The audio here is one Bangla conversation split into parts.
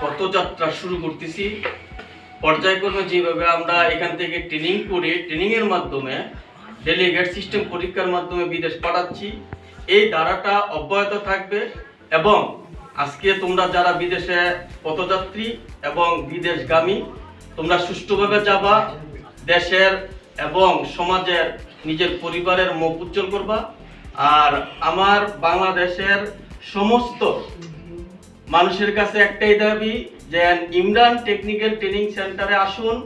পথযাত্রা শুরু করতেছি। পর্যায়ক্রমে যেভাবে আমরা এখান থেকে ট্রেনিং করে ট্রেনিংয়ের মাধ্যমে ডেলিগেট সিস্টেম পরীক্ষার মাধ্যমে বিদেশ পাঠাচ্ছি, এই ধারাটা অব্যাহত থাকবে। এবং আজকে তোমরা যারা বিদেশে পথযাত্রী এবং বিদেশগামী, তোমরা সুষ্ঠুভাবে যাবা, দেশের এবং সমাজের নিজের পরিবারের মুখ উজ্জ্বল করবা। আর আমার বাংলাদেশের সমস্ত মানুষের কাছে একটাই দাবি যে ইমরান টেকনিক্যাল ট্রেনিং সেন্টারে আসুন,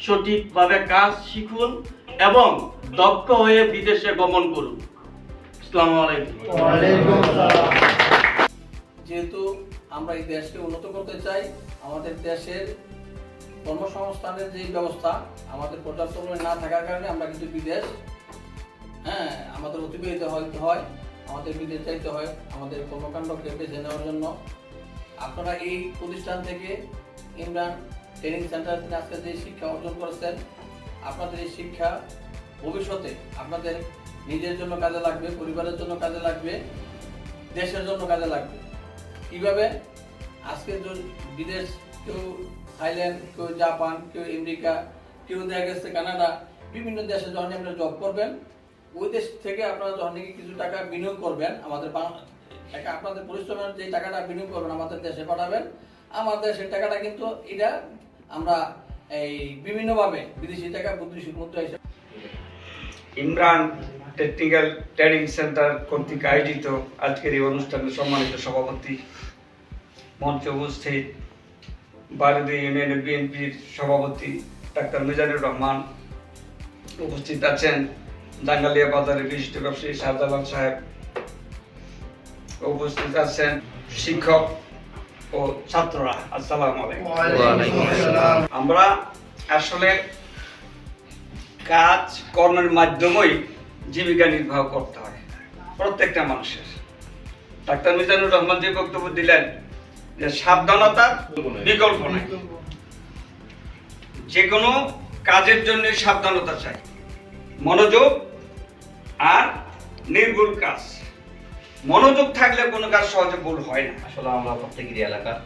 সঠিকভাবে কাজ শিখুন এবং দক্ষ হয়ে বিদেশে গমন করুন। আসসালামু আলাইকুম। যেহেতু আমরা এই দেশকে উন্নত করতে চাই, আমাদের দেশের কর্মসংস্থানের যে ব্যবস্থা আমাদের পর্যাপ্ত পরিমাণে না থাকার কারণে আমরা কিন্তু বিদেশ আমাদের অতিবাহিত হতে হয়, আমাদের বিদেশ যাইতে হয় আমাদের কর্মকাণ্ডকে বেছে নেওয়ার জন্য। আপনারা এই প্রতিষ্ঠান থেকে ইমরান ট্রেনিং সেন্টার থেকে আজকে যে শিক্ষা অর্জন করেছেন, আপনাদের এই শিক্ষা ভবিষ্যতে আপনাদের নিজের জন্য কাজে লাগবে, পরিবারের জন্য কাজে লাগবে, দেশের জন্য কাজে লাগবে। কীভাবে? আজকে বিদেশ, কেউ থাইল্যান্ড, কেউ জাপান, কেউ আমেরিকা, কেউ দেখা গেছে কানাডা, বিভিন্ন দেশে যখন আপনারা জব করবেন, ওই দেশ থেকে আপনারা যখন কিছু টাকা বিনিয়োগ করবেন, আমাদের আপনাদের পরিশ্রমের যে টাকাটা বিনিয়োগ করবেন আমাদের দেশে পাঠাবেন, আমাদের দেশের টাকাটা কিন্তু এটা আমরা এই বিভিন্নভাবে বিদেশি টাকা মুদ্রা হিসেবে। ইমরান টেকনিক্যাল ট্রেনিং সেন্টার কর্তৃক আয়োজিত আজকের এই অনুষ্ঠানের সম্মানিত সভাপতি, মঞ্চে উপস্থিত বারুদি ইউনিয়ন বিএনপির সভাপতি ডাক্তার মিজানুর রহমান, উপস্থিত আছেন জাঙ্গালিয়া বাজারের বিশিষ্ট ব্যবসায়ী শাহজালাল সাহেব, উপস্থিত আছেন শিক্ষক ও ছাত্ররা। আসসালামু আলাইকুম। আমরা আসলে কাজ কর্মের মাধ্যমেই জীবিকা নির্বাহ করতে হয় প্রত্যেকটা মানুষের। ডাক্তার মিজানুর রহমান যে বক্তব্য দিলেন যে সাবধানতার বিকল্প নাই, যে কোনো কাজের জন্য সাবধানতা চাই, মনোযোগ আর নির্ভুল কাজ। মনোযোগ থাকলে কোনো কাজ সহজে ভুল হয় না। আসলে আমরা প্রত্যেকেরই এলাকার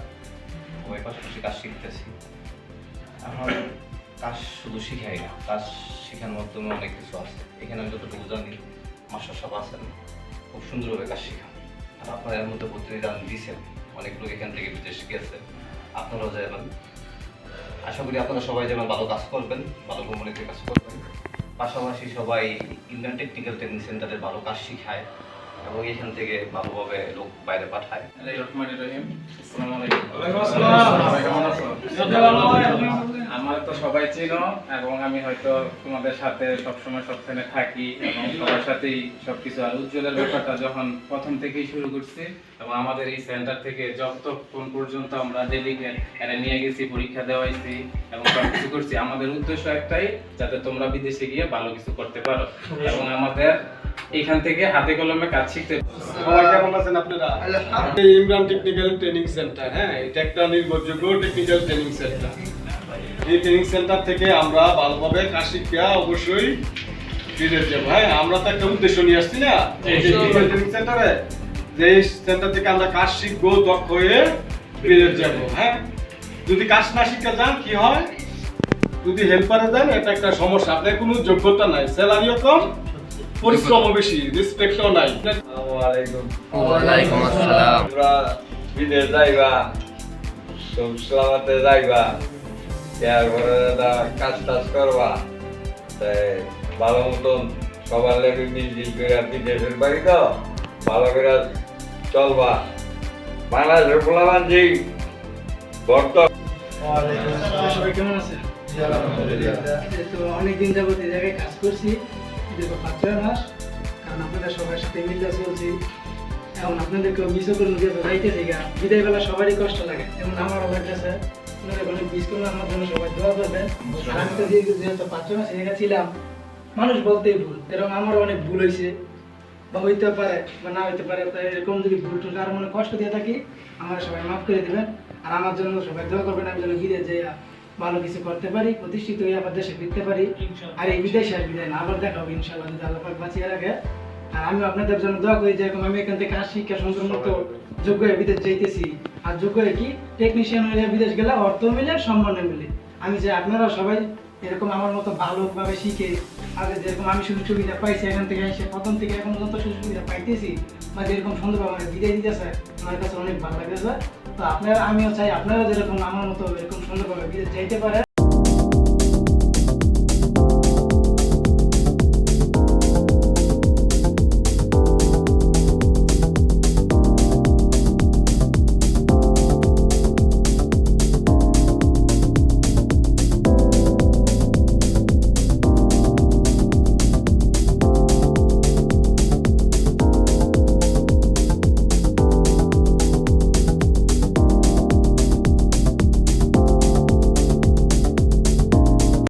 সবাই পাশাপাশি কাজ শিখতেছি। এখন কাজ শুধু শিখাই না, কাজ শেখানোর মাধ্যমে অনেক কিছু আছে। এখানে আমি যতটুকু জানি মাস্টার সব আছেন, খুব সুন্দরভাবে কাজ শেখান। আর আপনারা এর মধ্যে প্রতিনিধান দিয়েছেন, অনেক লোক এখান থেকে বিদেশ গেছে, আপনারাও যাবেন। আশা করি আপনারা সবাই যেমন ভালো কাজ করবেন, ভালো কোম্পানিতে কাজ করবেন, পাশাপাশি সবাই ইন্ডিয়ান টেকনিক্যাল ট্রেনিং সেন্টারে ভালো কাজ শিখায় এবং এখান থেকে ভালোভাবে লোক বাইরে পাঠায়। আমার তো সবাই চিনো এবং আমি হয়তো তোমাদের সাথে সবসময় সবখানে থাকি এবং সবার সাথেই সবকিছু। আর উজ্জ্বলের ব্যাপারটা যখন প্রথম থেকেই শুরু করছি এবং আমাদের এই সেন্টার থেকে যতক্ষণ পর্যন্ত আমরা ডেলিগেট এরা নিয়ে গেছি, পরীক্ষা দেওয়াইছি এবং সবকিছু করছি, আমাদের উদ্দেশ্য একটাই, যাতে তোমরা বিদেশে গিয়ে ভালো কিছু করতে পারো এবং আমাদের এখান থেকে হাতে কলমে কাজ শিখতে। সবাই কেমন আছেন আপনারা? ইমরান টেকনিক্যাল ট্রেনিং সেন্টার, এটা একটা নির্ভরযোগ্য টেকনিক্যাল ট্রেনিং সেন্টার। এই ট্রেনিং সেন্টার থেকে আমরা ভালোভাবে কাজ শিক্ষা অবশ্যই বিদেশ যাবো। আমরা তো একটা উদ্দেশ্য নিয়ে আসছি না ট্রেনিং সেন্টারে, যে এই সেন্টার থেকে আমরা কাজ শিখবো, দক্ষ হয়ে বিদেশ যাবো। যদি কাজ না শিখে যান কি হয়, যদি হেল্পারে যান এটা একটা সমস্যা, আপনার কোনো যোগ্যতা নাই, স্যালারিও কম, পরিশ্রমও বেশি, রেসপেক্টও নাই। ওয়ালাইকুম আসসালাম। তোমরা বিদেশ যাইবা, সালামতে যাইবা, এরপরে কাজ টাজ করবা, ভালো মতন সবার লেগে মিল করে বিদেশের বাড়ি তো ভালো করে চলবা। বাংলাদেশের পোলাবান যে সবাই কেমন আছে? অনেকদিন যাবত এই জায়গায় কাজ করছি, দীর্ঘ 5-6 মাস, কারণ আপনাদের সবার সাথে মিলে চলছি। এখন আপনাদেরকেও মিসও করে যাইতেছি, বিদায় বেলা সবারই কষ্ট লাগে, যেমন আমারও লাগতেছে। অনেক মিস করলে আমার জন্য সবাই দোয়া করবেন। আমি তো যেহেতু 5-6 মাস এলাকা ছিলাম, মানুষ বলতেই ভুল, এরকম আমারও অনেক ভুল হয়েছে বা হইতে পারে বা না হইতে পারে। তাই এরকম যদি ভুল টুল কারো মনে কষ্ট দিয়ে থাকি, আমার সবাই মাফ করে দেবেন। আর আমার জন্য সবাই দোয়া করবেন, আমি যেন বিদেশ যাই ভালো কিছু করতে পারি, প্রতিষ্ঠিত হয়ে আবার দেশে ফিরতে পারি। আর এই বিদেশে আর বিদায় না, আবার দেখা হবে ইনশাআল্লাহ, যদি আল্লাহ পাক বাঁচিয়ে রাখে। আর আমি আপনাদের জন্য দোয়া করি, যেরকম আমি এখান থেকে কাজ শিক্ষা সম্পূর্ণ যোগ্য হয়ে বিদেশ যাইতেছি, আর যোগ্য কি টেকনিশিয়ান হয়ে বিদেশ গেলে অর্থ মিলে সম্মান মিলে। আমি যে আপনারা সবাই এরকম আমার মতো ভালোভাবে শিখে আগে যেরকম আমি সুযোগ সুবিধা পাইছি এখান থেকে এসে প্রথম থেকে এখন পর্যন্ত সুযোগ সুবিধা পাইতেছি বা যেরকম সুন্দরভাবে আমার বিদায় দিতেছে আমার কাছে অনেক ভালো লাগতেছে। তো আপনারা আমিও চাই আপনারা যেরকম আমার মতো এরকম সুন্দরভাবে বিদেশ যাইতে পারেন